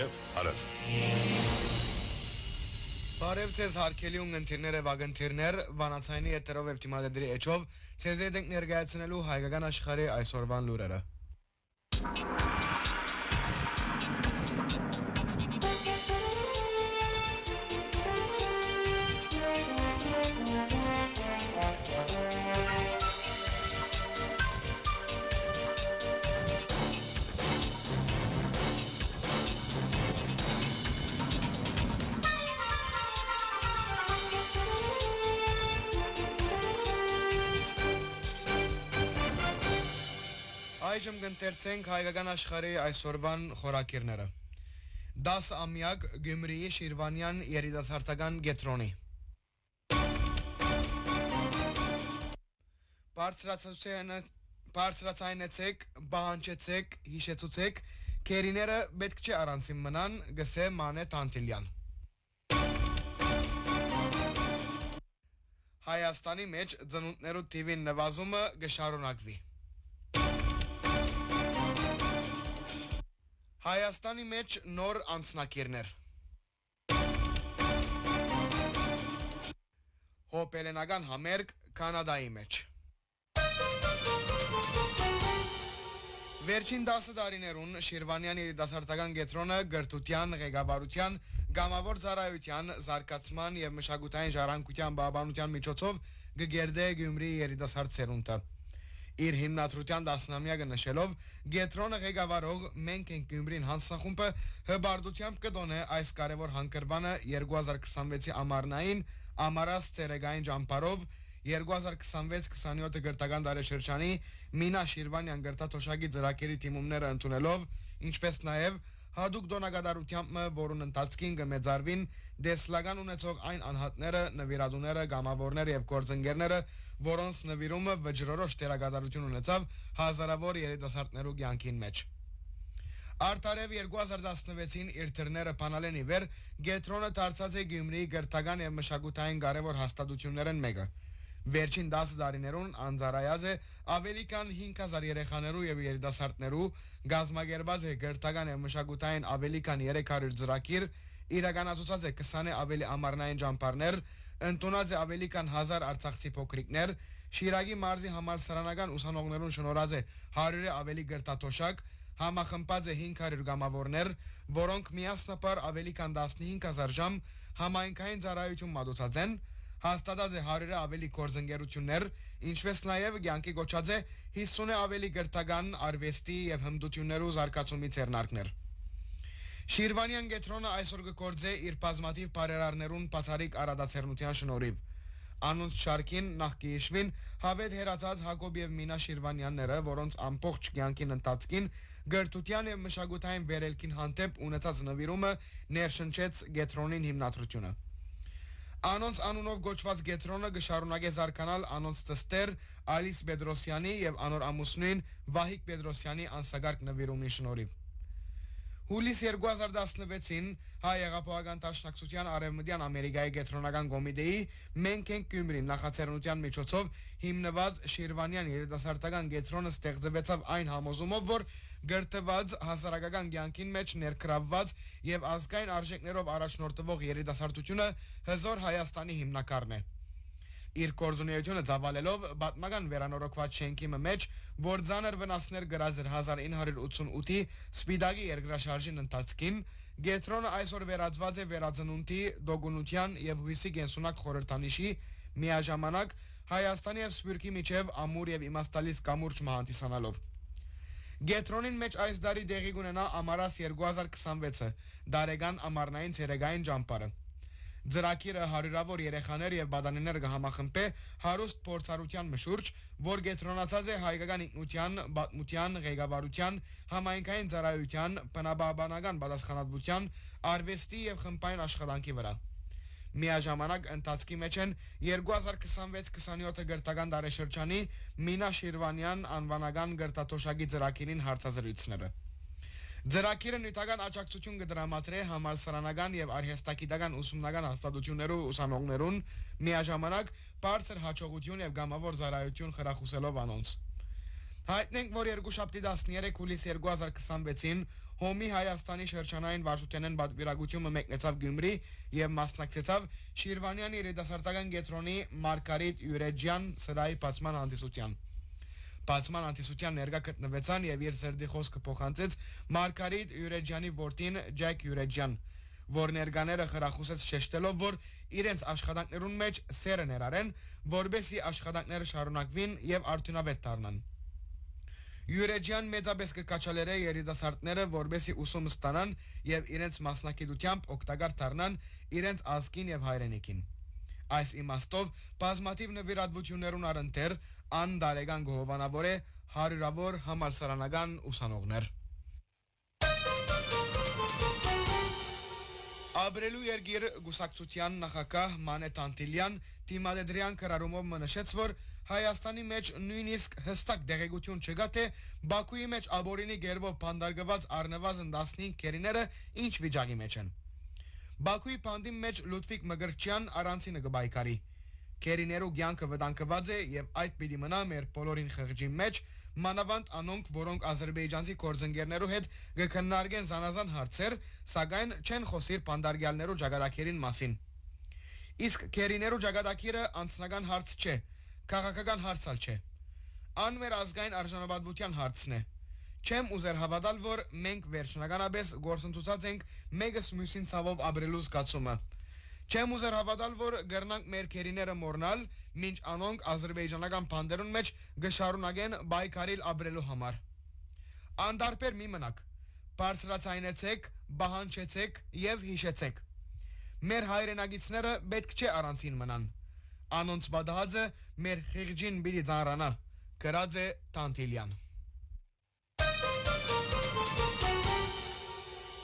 Եվ հարազ։ Բարև ձեզ հարգելի ունգընթիրներ եւ ագընթիրներ, վանացայինի եթերով եւ թիմադեդրի էջով ցեզ հետ ենք ներկայացնելու հայկական աշխարհի այսօրվան լուրերը։ Այժմ կընթերցենք հայկական աշխարհի այսօրվան խորակիրները։ 10 ամյակ Գյումրիի Շիրվանյան երիտասարդական կենտրոնի։ Բարձրացայնեցեք, բանջեցեք, հիշեցուցեք, քերիները պետք չէ առանցին մնան, գսե Մանե Տանտիլյան։ Հայաստանի մեջ ծնունդներու թիվին նվազումը կշարունակվի։ Հայաստանի մեջ նոր անձնակիրներ։ Հոպելենական համերգ Կանադայի մեջ։ Վերջին 10 տարիներուն Շիրվանյան երիտասարդական կենտրոնը գրթության, ղեկավարության, գամավոր ծառայության, զարգացման եւ մշակութային ժառանգության բավականության միջոցով կգերդե Գյումրիի երիտասարդ սերունդը։ Իր հիմնադրության 10-ամյակը նշելով կենտրոնը ղեկավարող Մենք ենք Գյումրին հանձնախումբը հբարդությամբ կդոնե այս կարևոր հանգրվանը 2026-ի ամառնային ամառած ցերեգային ճամփարով 2026-27 գրթական տարեշրջանի Մինա Շիրվանյան գրթաթոշակի ծրագիրի թիմումները ընդունելով, ինչպես նաև հadoop դոնագադարությամբ, որուն ընթացքին կմեծարվին դեսլական ունեցող այն անհատները, նվիրատուները, գամավորները եւ գործընկերները, որոնց նվիրումը վճռորոշ դերակատարություն ունեցավ հազարավոր երիտասարդներու կյանքին մեջ։ Արդարև 2016-ին իր թռները բանալեն ի վեր, կենտրոնը դարձած է Գյումրիի գրթական եւ մշակութային կարևոր հաստատություններն մեկը։ Վերջին 10 տարիներուն անձարայած է ավելի քան 5000 երեխաներու եւ երիտասարդներու, գազմագերված է գրթական եւ մշակութային ավելի քան 300 ծրագիր, իրականացուցած է 20 ավելի ամառնային ճամփարներ, ընդունած է ավելի քան 1000 արցախցի փոքրիկներ, Շիրակի մարզի համալսարանական ուսանողներուն շնորհած է 100-ը ավելի գրթաթոշակ, համախմբած է 500 գամավորներ, որոնք միասնապար ավելի քան 15000 ժամ համայնքային ծառայություն մատուցած են, հաստատած է 100-ը ավելի գործընկերություններ, ինչպես նաև կյանքի գոչած է 50-ը ավելի գրթական, արվեստի եւ հմտություններու զարգացումի ձեռնարկներ։ Շիրվանյան կենտրոնը այսօր կգործե իր բազմաթիվ բարերարներուն բացառիկ արադացերնության շնորհիվ։ Անոնց շարքին նախ կհիշվին հավետ հերացած Հակոբ եւ Մինա Շիրվանյանները, որոնց ամբողջ կյանքին ընթացքին գրթության եւ մշակութային վերելքին հանդեպ ունեցած նվիրումը ներշնչեց կենտրոնին հիմնադրությունը։ Անոնց անունով գոչված կենտրոնը կշարունակե զարգանալ անոնց ծստեր Ալիս Պետրոսյանի եւ անոր ամուսնուին Վահիկ Պետրոսյանի անսագարկ նվիրումի շնորհիվ։ Հուլիս 2016-ին Հայ Հեղափոխական Դաշնակցության Արևմտյան Ամերիկայի կենտրոնական կոմիտեի Մենք ենք Գյումրին նախաձեռնության միջոցով հիմնված Շիրվանյան երիտասարդական կենտրոնը ստեղծվեցավ այն համոզումով, որ գրթված հասարակական կյանքին մեջ ներգրավված եւ ազգային արժեքներով առաջնորդվող երիտասարդությունը հզոր Հայաստանի հիմնակարն է։ Իր կորզունեությունը ծավալելով պատմական վերանորոգված շենքի մեջ, որ ծանր վնասներ գրած էր 1988-ի Սպիտակի երկրաշարժին ընթացքին, կենտրոնը այսօր վերածված է վերածնունդի, դոգունության եւ հույսի կենսունակ խորհրդանիշի, միաժամանակ Հայաստանի եւ Սփյուռքի միջև ամուր եւ իմաստալից կամուրջ մահանտիսանալով։ Կենտրոնին մեջ այս դարի դեղի կունենա ամառած 2026-ը, դարեգան ամառնային ցերեգային ճամփարը։ Ծրագիրը հարյուրավոր երեխաներ եւ բադանիներ կհամախմբե հարուստ փորձառության մշուրջ, որ կենտրոնացած է հայկական ինքնության, պատմության, ղեկավարության, համայնքային ծառայության, բնաբանական պատասխանատվության, արվեստի եւ խմբային աշխատանքի վրա։ Միաժամանակ ընթացքի մեջ են 2026-27 գրթական տարեշրջանի Մինա Շիրվանյան անվանական գրթաթոշակի ծրագիրին հարցազրույցները։ Ծրագիրը նյութական աջակցություն կդրամատրե համալսարանական եւ արհեստագիտական ուսումնական հաստատություններու ուսանողներուն, միաժամանակ բարձր հաջողություն եւ գամավոր ծառայություն խրախուսելով անոնց։ Հայտնենք, որ երկուշաբթի 13 հուլիս 2026-ին Հոմի Հայաստանի շրջանային վարչութենեն պատվիրակությունը մեկնեցավ Գյումրի եւ մասնակցեցավ Շիրվանյանի երիտասարդական կենտրոնի Մարգարիտ Յուրեջյան սրահի բացման հանդիսության։ Բացման հանդիսության ներկա գտնվեցան եւ իր սրդի խոսքը փոխանցեց Մարգարիտ Յուրեջյանի որդին Ջեք Յուրեջյան, որ ներկաները խրախուսեց շեշտելով, որ իրենց աշխատանքներուն մեջ սերը ներառեն, որբեսի աշխատանքները շարունակվին եւ արդյունավետ դառնան։ Յուրեջյան մեծապես կկաչալերե երիտասարդները, որբեսի ուսում ստանան եւ իրենց մասնակցությամբ օգտակար դառնան իրենց ազգին եւ հայրենիքին։ Այս իմաստով բազմաթիվ նվիրատվություններուն առընթեր ան դարեգան գոհովանավոր է հարյուրավոր համալսարանական ուսանողներ։ Աբրելու երգիր գուսակցության նախագահ Մանետ Անտիլյան դիմադեդրյան կրարումով մնշեց, որ Հայաստանի մեջ նույնիսկ հստակ դեղեցություն չկա, թե Բաքուի մեջ աբորինի գերբով բանդարգված առնվազն 15 քերիները ինչ վիճակի մեջ են։ Բաքուի բանդի մեջ Լուդվիգ Մգրտչյան առանցինը կբայկարի։ Քերիներու կյանքը վտանգված է եւ այդ պիտի մնա մեր բոլորին խղճի մեջ, մանավանդ անոնք, որոնք ազերբայջանցի գործընկերներու հետ կքննարկեն զանազան հարցեր, սակայն չեն խոսիր բանդարգյալներու ճակատագիրին մասին։ Իսկ քերիներու ճակատագիրը անձնական հարց չէ, քաղաքական հարցալ չէ։ Ան մեր ազգային արժանապատվության հարցն է։ Չեմ ուզեր հավատալ, որ մենք վերջնականապես գործընթացած ենք մեկս մյուսին ցավով ապրելու զգացումը։ Չեմ ուզեր հավատալ, որ գրնանք մեր քերիները մորնալ, մինչ անոնք ազերբայջանական բանդերուն մեջ գշարունակեն բայկարիլ ապրելու համար։ Անդարբեր մի մնաք, բարձրացայնեցեք, բահանջեցեք եւ հիշեցեք։ Մեր հայրենագիցները պետք չէ առանցին մնան։ Անոնց բադահածը մեր խիղճին պիտի ծանրանա, գրած է Տանտիլյան։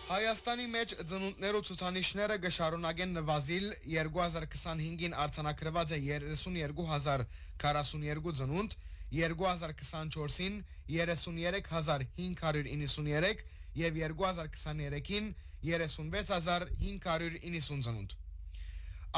Հայաստանի մեջ ծնունդներու ցուցանիշները կշարունակեն նվազիլ 2025-ին արձանագրված է 32,042 ծնունդ, 2024-ին 33,593 եւ 2023-ին 36,590 ծնունդ։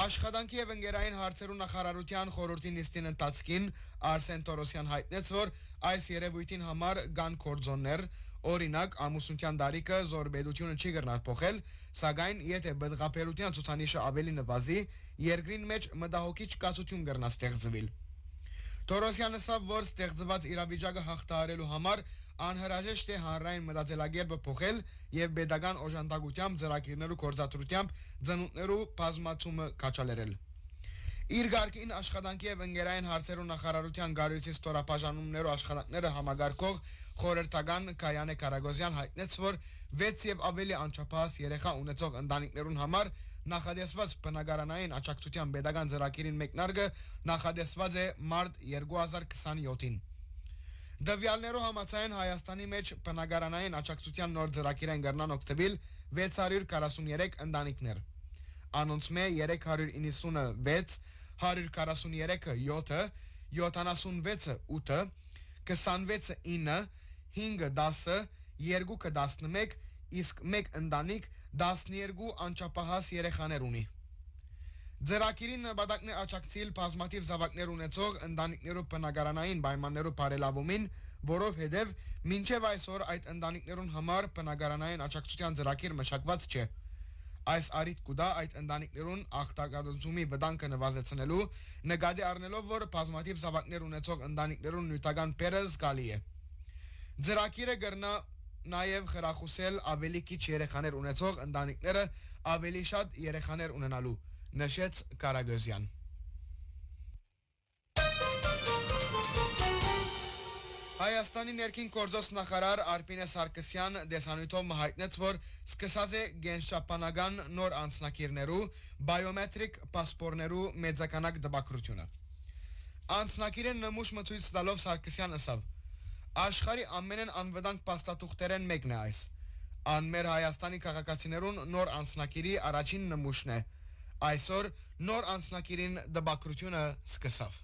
Աշխատանքի եւ ընկերային հարցերու նախարարության խորհրդի նիստին ընթացքին Արսեն Տորոսյան հայտնեց, որ այս երևույթին համար կան կորձոններ, օրինակ ամուսնության դարիքը զորբեդությունը չի կրնար փոխել, սակայն եթե բդղապերության ցուցանիշը ավելի նվազի, երկրին մեջ մտահոգիչ կացություն կրնա ստեղծվել։ Տորոսյանը ասավ, որ ստեղծված իրավիճակը հաղթահարելու համար անհրաժեշտ է հանրային մտածելակերպը փոխել եւ pedagogan օժանդակությամբ ծրագիրներու կորզաթրությամբ ծնունդներու բազմացումը կաչալերել։ Իր գարկին աշխատանքի եւ ընկերային հարցերու նախարարության գարույցի ստորապաժանումներու աշխատանքները համագարկող խորհրդական Կայանե Կարագոզյան հայտնեց, որ 6 եւ ավելի անչափահաս երեխա ունեցող ընտանիքներուն համար նախադեсված բնակարանային աջակցության pedagogan ծրագիրին մեկնարկը նախադեсված է մարտ 2027-ին։ Դվյալներու համաձայն Հայաստանի մեջ բնակարանային աջակցության նոր ծրագիրեն կրնան օգտվել 643 ընտանիքներ։ Անոնց մե 396, 143-ը 7, 76-ը 8, 26-ը 9, 5-ը 10, 2-ը 11, իսկ 1 ընտանիք 12 անչափահաս երեխաներ ունի։ Ձեռակիրին նպատակն է աջակցել բազմաթիվ զավակներ ունեցող ընտանիքներու բնակարանային պայմաններու բարելավումին, որովհետև մինչև այսօր այդ ընտանիքներուն համար բնակարանային աջակցության ծրագիր մշակված չէ։ Այս արիտ կուտա այդ ընտանիքներուն աղտակացումի վտանգը նվազեցնելու, նկատի առնելով, որ բազմաթիվ զավակներ ունեցող ընտանիքներուն նյութական բերը զգալի է։ Ծրագիրը կրնա նաև խրախուսել ավելի քիչ երեխաներ ունեցող ընտանիքները ավելի շատ երեխաներ ունենալու, նշեց Կարագոզյան։ Հայաստանի ներքին գործոս նախարար Արփինե Սարգսյան դեսանյութով հայտնեց, որ սկսած է գենշապանական նոր անձնակիրներու բայոմետրիկ պասպորներու մեծականակ դպակրությունը։ Անձնակիրեն նմուշ մցույց տալով Սարգսյան ասավ. Աշխարհի ամենեն անվտանգ փաստաթուղթերեն մեկն է այս։ Ան մեր Հայաստանի քաղաքացիներուն նոր անձնակիրի առաջին նմուշն է։ Այսօր նոր անձնակիրին դպակրությունը սկսավ։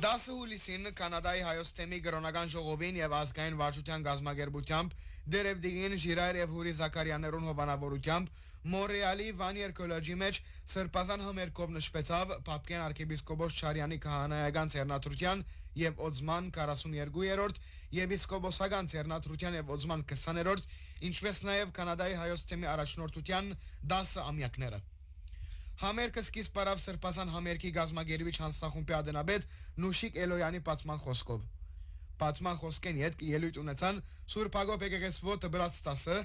10 հուլիսին Կանադայի հայոց թեմի գրոնական ժողովին եւ ազգային վարչության գազագերբությամբ Դերևդիգին Ժիրայր եւ Հուրի Զաքարյաներուն հովանավորությամբ Մոնրեալի Վանիեր կոլեջի մեջ սրբազան համերգով նշվեցավ Պապկեն arczepiskopos Չարյանի քահանայական ցերնադրության եւ օձման 42-րդ եպիսկոպոսական ցերնադրության եւ օձման 20-րդ, ինչպես նաեւ Կանադայի հայոց թեմի առաջնորդության 10 ամյակները։ Համերգը սկիզբ առավ սրբազան համերգի գազագերբիչ հանձնախումբի ադենաբեդ Նուշիկ Էլոյանի պատմման խոսքով։ Պատմման խոսքեն յետք ելույթ ունեցան Սուրբ Հակոբ եկեղեցվո Տբրացտասը,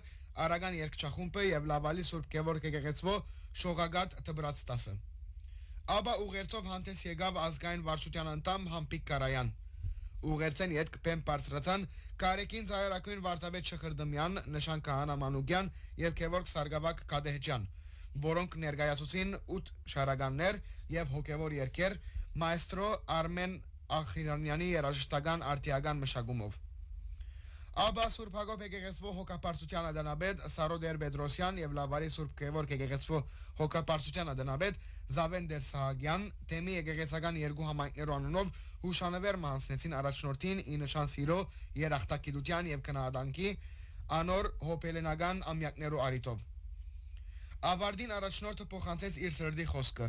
Արագան երկչախումբը եւ Լավալի Սուրբ Գևորգ եկեղեցվո Շողագատ Տբրացտասը։ Աբա ուղերձով հանդես եկավ ազգային վարչության անդամ Համպիկ Կարայան։ Ուղերձեն յետք բեմ բարձրացան Կարեկին Զայրակույն Վարդապետ Շխրդմյան, Նշան Քահանա Մանուկյան եւ Գևորգ Սարգսակ Կադեհջյան, որոնք ներկայացուցին 8 շարականներ եւ հոգեվոր երգեր մայստրո Արմեն Ախիրանյանի երաժշտական արտիական մշակումով։ Աբա Սուրբ Հակոբ եկեղեցվո հոգապարծության ադանաբեդ Սարոդեր Պետրոսյան եւ Լավարի Սուրբ Գևորգ եկեղեցվո հոգապարծության ադանաբեդ Զավենդեր Սահակյան թեմի եկեղեցական երկու համայնքներու անունով հուշանվեր մանցնեցին առաջնորդին ի նշան սիրո երախտագիտության եւ քնահանդանքի անոր հոպելենական ամյակներու արիտով։ Ավարտին առաջնորդը փոխանցեց իր սրդի խոսքը,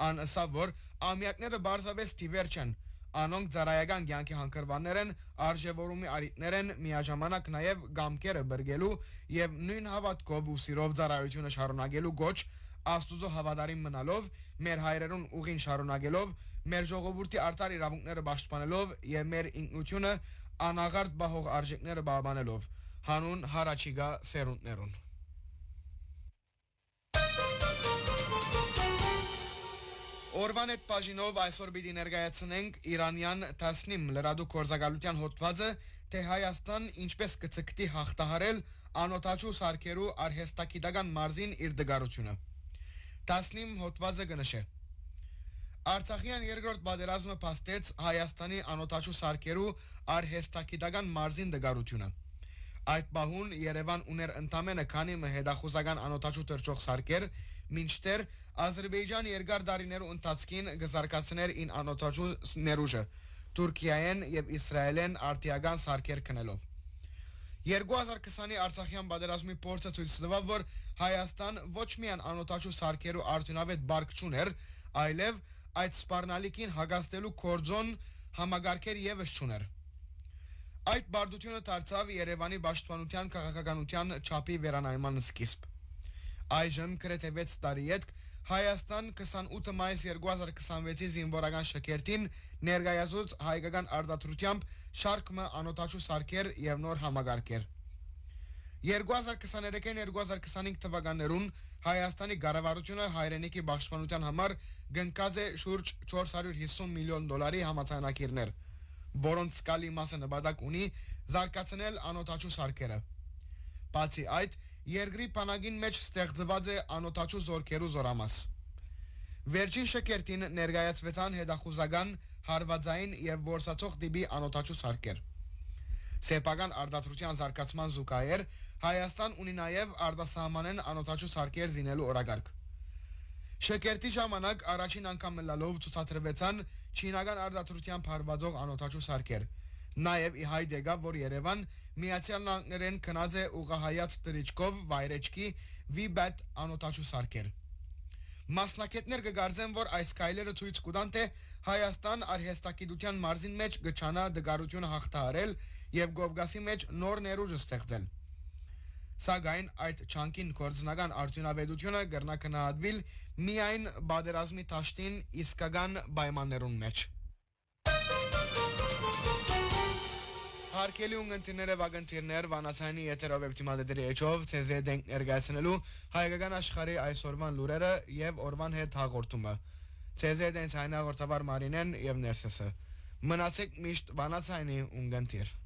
ան ըսավ, որ ամյակները բարձավես թիվեր չեն, անոնք ծառայական կյանքի հանգրվաններ են, արժևորումի արիտներ են, միաժամանակ նաև գամքերը բրգելու եւ նույն հավատքով ու սիրով ծառայությունը շարունակելու գոչ Աստուծո հավատարիմ մնալով, մեր հայրերուն ուղին շարունակելով, մեր ժողովրդի արտար իրավունքները պաշտպանելով եւ մեր ինքնությունը անաղարտ բահող արժեքները պահպանելով, հանուն հարաճիգա սերունդներուն։ Օրվան այդ բաժինով այսօր պիտի ներկայացնենք Իրանյան 19 լրադու գործակալության հոդվածը, թե Հայաստան ինչպես կցկտի հաղթահարել անօթաչու սարքերու արհեստագիտական մարզին իր դգարությունը։ 19 հոդվածը կնշե. Արցախյան երկրորդ պատերազմը փաստեց Հայաստանի անօթաչու սարքերու արհեստագիտական մարզին դգարությունը։ Այդ բահուն Երևան ուներ ընդամենը քանի հետախուզական անօթաչու տրճող սարքեր, մինչդեռ Ադրբեջան երկար դարիներու ընթացքին գզարկացներ ին անօթաչու ներուժը, Թուրքիայեն եւ Իսրայելեն արտիական սարքեր քնելով։ 2020-ի Արցախյան պատերազմի փորձը ցույց տվավ, որ Հայաստան ոչ միայն անօթաչու սարքերու արդյունավետ բարգ չուներ, այլև այդ սպառնալիքին հագաստելու կորձոն համագարկեր եւս չուներ։ Այդ բարդությունը դարձավ Երևանի պաշտպանության քաղաքականության չափի վերանայման սկիզբ։ Այժմ գրեթե 6 տարի յետք Հայաստան 28 մայիս 2026-ի զինվորական շքերթին ներկայացուց հայկական արտադրությամբ շարքը անօթաչու սարքեր եւ նոր համագարկեր։ 2023-2025 թվականներուն Հայաստանի կառավարությունը հայրենիքի պաշտպանության համար գնկած է շուրջ $450 միլիոն համաձայնագիրներ, որոնց սկալի մասը նպատակ ունի զարգացնել անօթաչու սարքերը։ Բացի այդ, երկրի բանակին մեջ ստեղծված է անօթաչու զորքերու զորամաս։ Վերջին շքերթին ներկայացվեցան հետախուզական, հարվածային եւ որսացող տիպի անօթաչու սարքեր։ Սեփական արտադրության զարգացման զուգահեռ Հայաստան ունի նաեւ արտասահմանեն անօթաչու սարքեր զինելու օրագարկ։ Շքերթի ժամանակ առաջին անգամ լալով ցուցադրվեցան չինական արտադրությամբ հարվածող անօթաչու սարքեր։ Նաև ի հայտ եկավ, որ Երևան Միացյալ Նահանգներեն քնած է ուղղահայաց տրիչկով վայրեջքի V-BAT անօթաչու սարքեր։ Մասնակիցներ կգարձեն, որ այս քայլերը ցույց կտան, թե Հայաստան արհեստագիտության մարզին մեջ գճանա դգարությունը հաղթահարել եւ Կովկասի մեջ նոր ներուժ ստեղծել։ Սակայն այդ չանկին կորձնական արդյունավետությունը կրնա քննադատվել միայն պատերազմի դաշտին իսկական պայմաններուն մեջ։ Հարկելի ունգընտիրները վագընտիրներ վանացայնի եթերով էպտիմադեդերի էջով ցեզե դենք ներկայացնելու հայկական աշխարհի այսօրվան լուրերը եւ օրվան հետ հաղորդումը։ Ցեզե դենց հայնա հաղորդավար Մարինեն եւ Ներսեսը։ Մնացեք միշտ վանացայնի ունգընտիր։